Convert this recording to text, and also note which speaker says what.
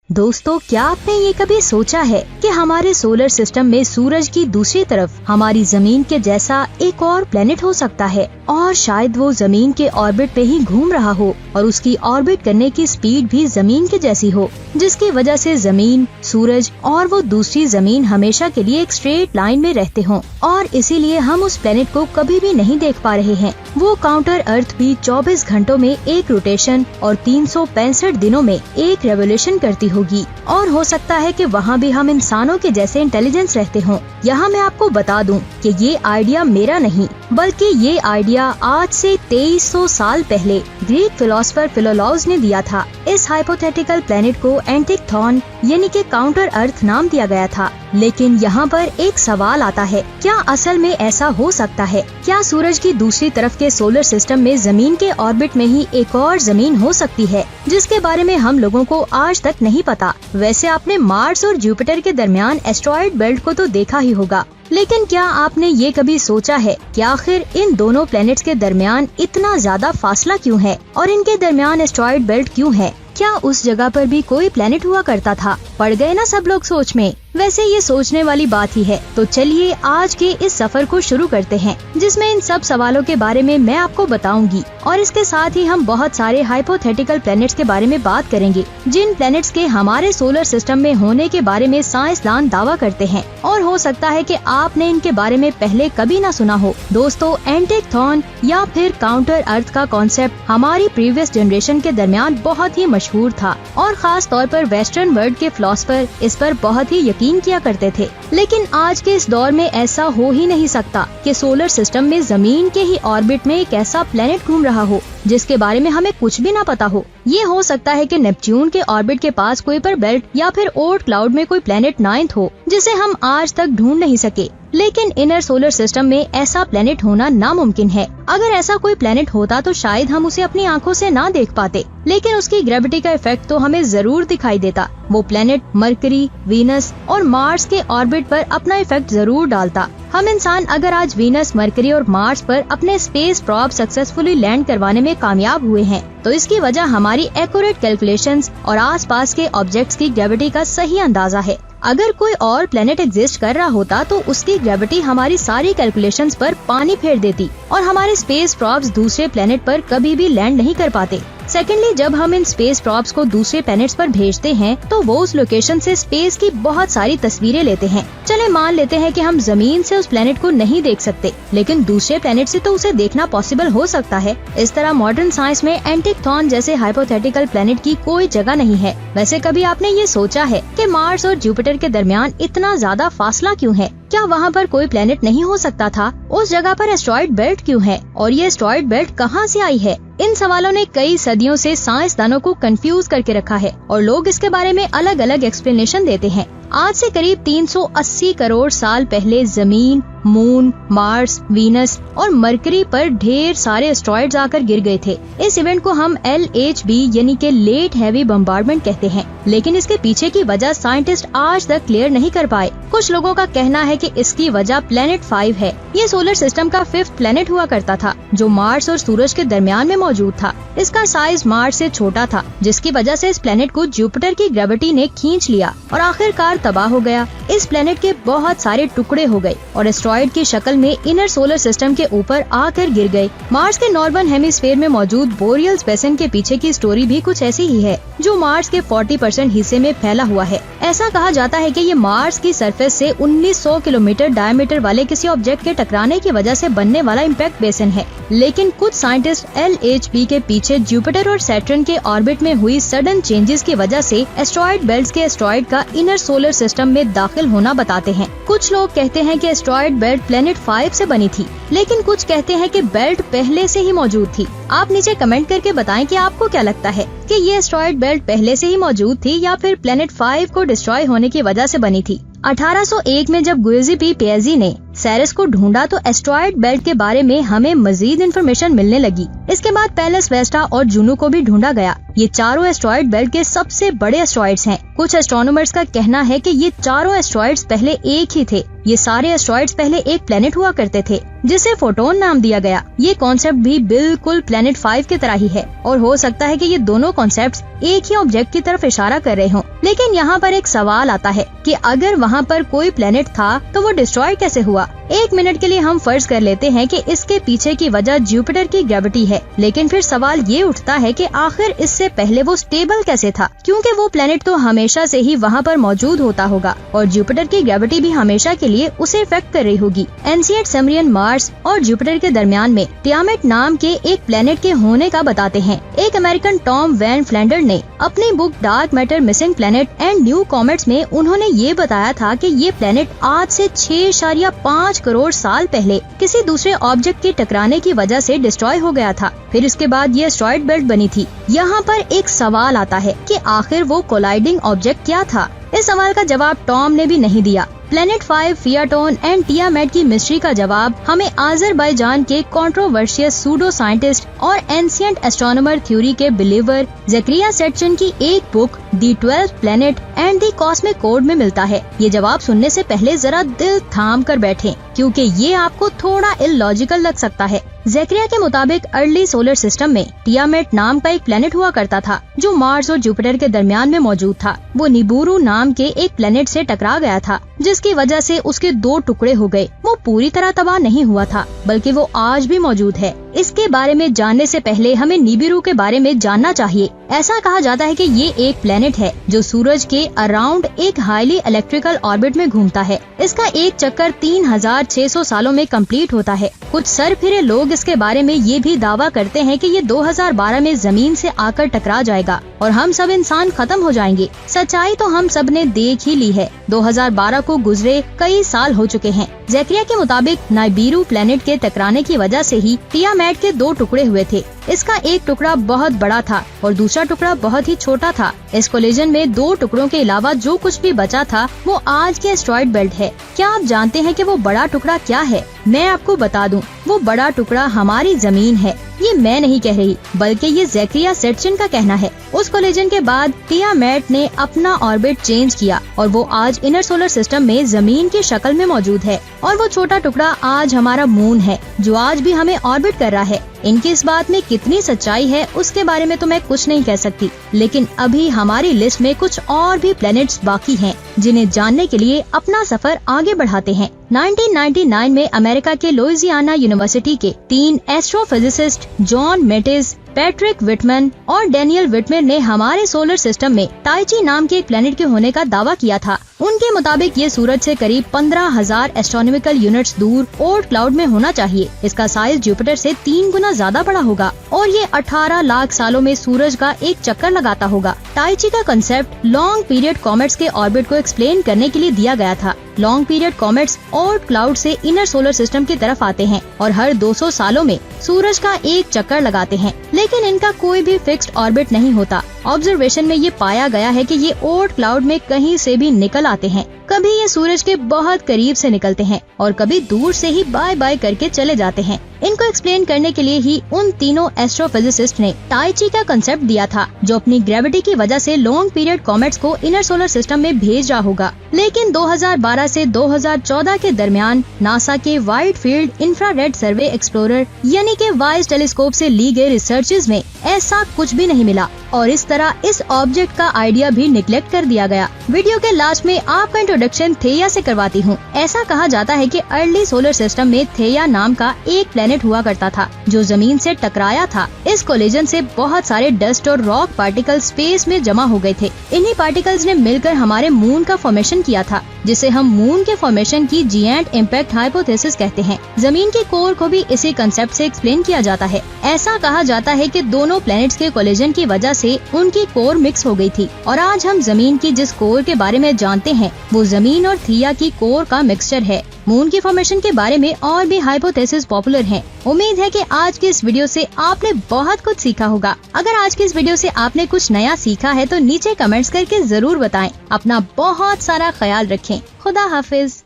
Speaker 1: दोस्तों, क्या आपने ये कभी सोचा है कि हमारे सोलर सिस्टम में सूरज की दूसरी तरफ हमारी जमीन के जैसा एक और प्लेनेट हो सकता है, और शायद वो जमीन के ऑर्बिट पे ही घूम रहा हो और उसकी ऑर्बिट करने की स्पीड भी जमीन के जैसी हो, जिसकी वजह से जमीन, सूरज और वो दूसरी जमीन हमेशा के लिए एक स्ट्रेट लाइन में रहते हों, और इसीलिए हम उस प्लेनेट को कभी भी नहीं देख पा रहे हैं। वो काउंटर अर्थ भी 24 घंटों में एक रोटेशन और 365 दिनों में एक रेवोल्यूशन करती होगी, और हो सकता है कि वहाँ भी हम इंसानों के जैसे इंटेलिजेंस रहते हों। यहाँ मैं आपको बता दूं कि ये आइडिया मेरा नहीं, बल्कि ये आइडिया आज से 2300 साल पहले ग्रीक फिलोसोफर फिलोलॉज ने दिया था। इस हाइपोथेटिकल प्लेनेट को एंटिक्थॉन यानी कि काउंटर अर्थ नाम दिया गया था। लेकिन यहाँ पर एक सवाल आता है, क्या असल में ऐसा हो सकता है? क्या सूरज की दूसरी तरफ के सोलर सिस्टम में जमीन के ऑर्बिट में ही एक और जमीन हो सकती है, जिसके बारे में हम लोगों को आज तक नहीं पता? वैसे आपने मार्स और जुपिटर के दरमियान एस्ट्रॉयड बेल्ट को तो देखा ही होगा, लेकिन क्या आपने ये कभी सोचा है कि आखिर इन दोनों प्लैनेट्स के दरमियान इतना ज्यादा फासला क्यों है और इनके दरमियान एस्ट्रॉयड बेल्ट क्यों है? क्या उस जगह पर भी कोई प्लेनेट हुआ करता था? पड़ गए ना सब लोग सोच में। वैसे ये सोचने वाली बात ही है। तो चलिए आज के इस सफर को शुरू करते हैं, जिसमें इन सब सवालों के बारे में मैं आपको बताऊंगी, और इसके साथ ही हम बहुत सारे हाइपोथेटिकल प्लैनेट्स के बारे में बात करेंगे, जिन प्लैनेट्स के हमारे सोलर सिस्टम में होने के बारे में साइंसदान दावा करते हैं, और हो सकता है कि आपने इनके बारे में पहले कभी ना सुना हो। दोस्तों, एंटिक्थॉन या फिर काउंटर अर्थ का कॉन्सेप्ट हमारी प्रीवियस जनरेशन के दरमियान बहुत ही मशहूर था, और खास तौर पर वेस्टर्न वर्ल्ड के फिलोसोफर इस पर बहुत ही यकीन किया करते थे। लेकिन आज के इस दौर में ऐसा हो ही नहीं सकता कि सोलर सिस्टम में जमीन के ही ऑर्बिट में एक ऐसा प्लेनेट घूम रहा हो जिसके बारे में हमें कुछ भी ना पता हो। ये हो सकता है कि नेपच्यून के ऑर्बिट के पास कुइपर बेल्ट या फिर ओर्ट क्लाउड में कोई प्लेनेट नाइन्थ हो, जिसे हम आज तक ढूंढ नहीं सके। लेकिन इनर सोलर सिस्टम में ऐसा प्लेनेट होना नामुमकिन है। अगर ऐसा कोई प्लेनेट होता तो शायद हम उसे अपनी आंखों से ना देख पाते, लेकिन उसकी ग्रेविटी का इफेक्ट तो हमें जरूर दिखाई देता। वो प्लेनेट मरकरी, वीनस और मार्स के ऑर्बिट पर अपना इफेक्ट जरूर डालता। हम इंसान अगर आज वीनस, मरकरी और मार्स पर अपने स्पेस प्रॉब सक्सेसफुली लैंड करवाने में कामयाब हुए हैं, तो इसकी वजह हमारी एक्यूरेट कैलकुलेशंस और आसपास के ऑब्जेक्ट्स की ग्रेविटी का सही अंदाजा है। अगर कोई और प्लेनेट एग्जिस्ट कर रहा होता तो उसकी ग्रेविटी हमारी सारी कैलकुलेशंस पर पानी फेर देती और हमारे स्पेस प्रॉब्स दूसरे प्लेनेट पर कभी भी लैंड नहीं कर पाते। सेकेंडली, जब हम इन स्पेस प्रॉब्स को दूसरे प्लैनेट्स पर भेजते हैं तो वो उस लोकेशन से स्पेस की बहुत सारी तस्वीरें लेते हैं। चले मान लेते हैं कि हम जमीन से उस प्लैनेट को नहीं देख सकते, लेकिन दूसरे प्लैनेट से तो उसे देखना पॉसिबल हो सकता है। इस तरह मॉडर्न साइंस में एंटिक्थॉन जैसे हाइपोथेटिकल प्लैनेट की कोई जगह नहीं है। वैसे कभी आपने ये सोचा है कि मार्स और जुपिटर के दरमियान इतना ज्यादा फासला क्यों है? क्या वहाँ पर कोई प्लेनेट नहीं हो सकता था? उस जगह पर एस्ट्रॉयड बेल्ट क्यों है और ये एस्ट्रॉयड बेल्ट कहाँ से आई है? इन सवालों ने कई सदियों से साइंसदानों को कंफ्यूज करके रखा है और लोग इसके बारे में अलग अलग एक्सप्लेनेशन देते हैं। आज से करीब 380 करोड़ साल पहले जमीन, मून, मार्स, वीनस और मरकरी पर ढेर सारे एस्ट्रॉयड्स आकर गिर गए थे। इस इवेंट को हम LHB यानी कि लेट हैवी बम्बार्डमेंट कहते हैं, लेकिन इसके पीछे की वजह साइंटिस्ट आज तक क्लियर नहीं कर पाए। कुछ लोगों का कहना है कि इसकी वजह प्लेनेट 5 है। ये सोलर सिस्टम का 5th प्लेनेट हुआ करता था, जो मार्स और सूरज के दरमियान में मौजूद था। इसका साइज मार्स से छोटा था, जिसकी वजह से इस प्लेनेट को जुपिटर की ग्रेविटी ने खींच लिया और आखिरकार तबाह हो गया। इस प्लेनेट के बहुत सारे टुकड़े हो गए और एस्ट्रॉयड की शक्ल में इनर सोलर सिस्टम के ऊपर आकर गिर गए। मार्स के नॉर्दर्न हेमिस्फीयर में मौजूद बोरियल्स बेसिन के पीछे की स्टोरी भी कुछ ऐसी ही है, जो मार्स के 40% हिस्से में फैला हुआ है। ऐसा कहा जाता है कि ये मार्स की सरफेस से 1900 किलोमीटर डायमीटर वाले किसी ऑब्जेक्ट के टकराने की वजह से बनने वाला इम्पैक्ट बेसिन है। लेकिन कुछ साइंटिस्ट LHB के पीछे जुपिटर और सैटर्न के ऑर्बिट में हुई सडन चेंजेस की वजह से एस्ट्रॉयड बेल्ट के एस्ट्रॉयड का इनर सोलर सिस्टम में दाखिल होना बताते हैं। कुछ लोग कहते हैं कि एस्ट्रॉयड बेल्ट प्लेनेट 5 से बनी थी, लेकिन कुछ कहते हैं कि बेल्ट पहले से ही मौजूद थी। आप नीचे कमेंट करके बताएं कि आपको क्या लगता है कि ये एस्ट्रॉयड बेल्ट पहले से ही मौजूद थी या फिर प्लेनेट 5 को डिस्ट्रॉय होने की वजह से बनी थी। 1801 में जब गुइज़ी पियाज़ी ने सेरेस को ढूंढा तो एस्ट्रॉयड बेल्ट के बारे में हमें मजीद इन्फॉर्मेशन मिलने लगी। इसके बाद पैलस, वेस्टा और जुनू को भी ढूंढा गया। ये चारों एस्ट्रॉइड बेल्ट के सबसे बड़े एस्ट्रॉइड्स हैं। कुछ एस्ट्रोनॉमर्स का कहना है कि ये चारों एस्ट्रॉइड्स पहले एक ही थे। ये सारे एस्ट्रॉइड्स पहले एक प्लेनेट हुआ करते थे जिसे फोटोन नाम दिया गया। ये कॉन्सेप्ट भी बिल्कुल प्लेनेट 5 की तरह ही है और हो सकता है कि ये दोनों कॉन्सेप्ट्स एक ही ऑब्जेक्ट की तरफ इशारा कर रहे हों। लेकिन यहाँ पर एक सवाल आता है कि अगर वहाँ पर कोई प्लेनेट था तो वो डिस्ट्रॉय कैसे हुआ। एक मिनट के लिए हम फर्ज कर लेते हैं कि इसके पीछे की वजह जुपिटर की ग्रेविटी है, लेकिन फिर सवाल ये उठता है कि आखिर इससे पहले वो स्टेबल कैसे था, क्योंकि वो प्लेनेट तो हमेशा से ही वहाँ पर मौजूद होता होगा और जुपिटर की ग्रेविटी भी हमेशा के लिए उसे इफेक्ट कर रही होगी। एंशिएंट समरियन मार्स और जुपिटर के दरमियान में टियामेट नाम के एक प्लेनेट के होने का बताते हैं। एक अमेरिकन टॉम वैन फ्लैंडर ने अपनी book dark matter missing planet and new comets में उन्होंने ये बताया था कि ये प्लेनेट आज से 6.5 करोड़ साल पहले किसी दूसरे ऑब्जेक्ट के टकराने की वजह से डिस्ट्रॉय हो गया था। फिर इसके बाद ये एस्ट्रॉइड बेल्ट बनी थी। यहाँ पर एक सवाल आता है कि आखिर वो कोलाइडिंग ऑब्जेक्ट क्या था। इस सवाल का जवाब टॉम ने भी नहीं दिया। प्लेनेट 5, फियाटोन एंड टियामेट की मिस्ट्री का जवाब हमें अजरबैजान के कंट्रोवर्शियस सूडो साइंटिस्ट और एंशिएंट एस्ट्रोनॉमर थ्योरी के बिलीवर ज़करिया सेटचन की एक book the 12th planet and the cosmic code में मिलता है। ये जवाब सुनने से पहले जरा दिल थाम कर बैठें, क्योंकि ये आपको थोड़ा इलॉजिकल लग सकता है। ज़करिया के मुताबिक अर्ली सोलर सिस्टम में टियामेट नाम का एक प्लेनेट हुआ करता था जो मार्स और जुपिटर के दरमियान में मौजूद था। वो निबुरु नाम के एक प्लेनेट से टकरा गया था जिसकी वजह से उसके 2 टुकड़े हो गए। वो पूरी तरह तबाह नहीं हुआ था, बल्कि वो आज भी मौजूद है। इसके बारे में जानने से पहले हमें निबिरू के बारे में जानना चाहिए। ऐसा कहा जाता है कि ये एक प्लेनेट है जो सूरज के अराउंड एक हाईली इलेक्ट्रिकल ऑर्बिट में घूमता है। इसका एक चक्कर 3600 सालों में कंप्लीट होता है। कुछ सरफिरे लोग इसके बारे में ये भी दावा करते हैं कि ये 2012 में जमीन से आकर टकरा जाएगा और हम सब इंसान खत्म हो जाएंगे। सच्चाई तो हम सब ने देख ही ली है। 2012 को गुजरे कई साल हो चुके हैं। ज़करिया के मुताबिक निबिरू प्लेनेट के टकराने की वजह से ही टियामेट के 2 टुकड़े हुए थे। इसका एक टुकड़ा बहुत बड़ा था और दूसरा टुकड़ा बहुत ही छोटा था। इस कोलिजन में 2 टुकड़ों के अलावा जो कुछ भी बचा था वो आज के एस्ट्रॉइड बेल्ट है। क्या आप जानते हैं कि वो बड़ा टुकड़ा क्या है? मैं आपको बता दूं, वो बड़ा टुकड़ा हमारी जमीन है। ये मैं नहीं कह रही, बल्कि ये ज़करिया सेटचन का कहना है। उस कोलिजन के बाद टियामेट ने अपना ऑर्बिट चेंज किया और वो आज इनर सोलर सिस्टम में जमीन की शक्ल में मौजूद है। और वो छोटा टुकड़ा आज हमारा मून है जो आज भी हमें ऑर्बिट कर रहा है। इनकी इस बात में कितनी सच्चाई है उसके बारे में तो मैं कुछ नहीं कह सकती, लेकिन अभी हमारी लिस्ट में कुछ और भी प्लैनेट्स बाकी हैं जिन्हें जानने के लिए अपना सफर आगे बढ़ाते हैं। 1999 में अमेरिका के लुइसियाना यूनिवर्सिटी के 3 एस्ट्रोफिजिसिस्ट जॉन मेटिस, पैट्रिक विटमैन और डैनियल विटमेर ने हमारे सोलर सिस्टम में टाइची नाम के एक प्लेनेट के होने का दावा किया था। उनके मुताबिक ये सूरज से करीब 15,000 एस्ट्रोनॉमिकल यूनिट्स दूर ओर्ट क्लाउड में होना चाहिए। इसका साइज जुपिटर से 3 गुना ज्यादा बड़ा होगा और ये 18 लाख सालों में सूरज का एक चक्कर लगाता होगा। टाइची का कंसेप्ट लॉन्ग पीरियड कॉमेट्स के ऑर्बिट को एक्सप्लेन करने के लिए दिया गया था। Long period comets Oort cloud से इनर सोलर सिस्टम की तरफ आते हैं और हर 200 सालों में सूरज का एक चक्कर लगाते हैं, लेकिन इनका कोई भी फिक्स्ड ऑर्बिट नहीं होता। ऑब्जर्वेशन में ये पाया गया है कि ये ओर्ट क्लाउड में कहीं से भी निकल आते हैं। कभी ये सूरज के बहुत करीब से निकलते हैं और कभी दूर से ही बाय बाय करके चले जाते हैं। इनको एक्सप्लेन करने के लिए ही उन तीनों एस्ट्रोफिजिसिस्ट ने टाइची का कंसेप्ट दिया था, जो अपनी ग्रेविटी की वजह से लॉन्ग पीरियड कॉमेट्स को इनर सोलर सिस्टम में भेज रहा होगा। लेकिन 2012 से 2014 के दरमियान नासा के वाइड फील्ड इंफ्रारेड सर्वे एक्सप्लोरर यानी कि वाइस टेलीस्कोप से ली गई रिसर्चेज में ऐसा कुछ भी नहीं मिला और इस तरह इस ऑब्जेक्ट का आइडिया भी निगलेक्ट कर दिया गया। वीडियो के लास्ट में आपका इंट्रोडक्शन थेया से करवाती हूँ। ऐसा कहा जाता है कि अर्ली सोलर सिस्टम में थेया नाम का एक प्लेनेट हुआ करता था जो जमीन से टकराया था। इस कोलिजन से बहुत सारे डस्ट और रॉक पार्टिकल स्पेस में जमा हो गए थे। इन्हीं पार्टिकल्स ने मिलकर हमारे मून का फॉर्मेशन किया था, जिसे हम मून के फॉर्मेशन की जिएंट इम्पैक्ट हाइपोथेसिस कहते हैं। जमीन के कोर को भी इसी कंसेप्ट से एक्सप्लेन किया जाता है। ऐसा कहा जाता है कि दोनों प्लैनेट्स के कोलिजन की वजह से उनकी कोर मिक्स हो गई थी और आज हम जमीन की जिस कोर के बारे में जानते हैं वो जमीन और थिया की कोर का मिक्सचर है। मून की फॉर्मेशन के बारे में और भी हाइपोथेसिस पॉपुलर हैं। उम्मीद है कि आज की इस वीडियो से आपने बहुत कुछ सीखा होगा। अगर आज की इस वीडियो से आपने कुछ नया सीखा है तो नीचे कमेंट्स करके जरूर बताएं। अपना बहुत सारा ख्याल रखें। खुदा हाफिज।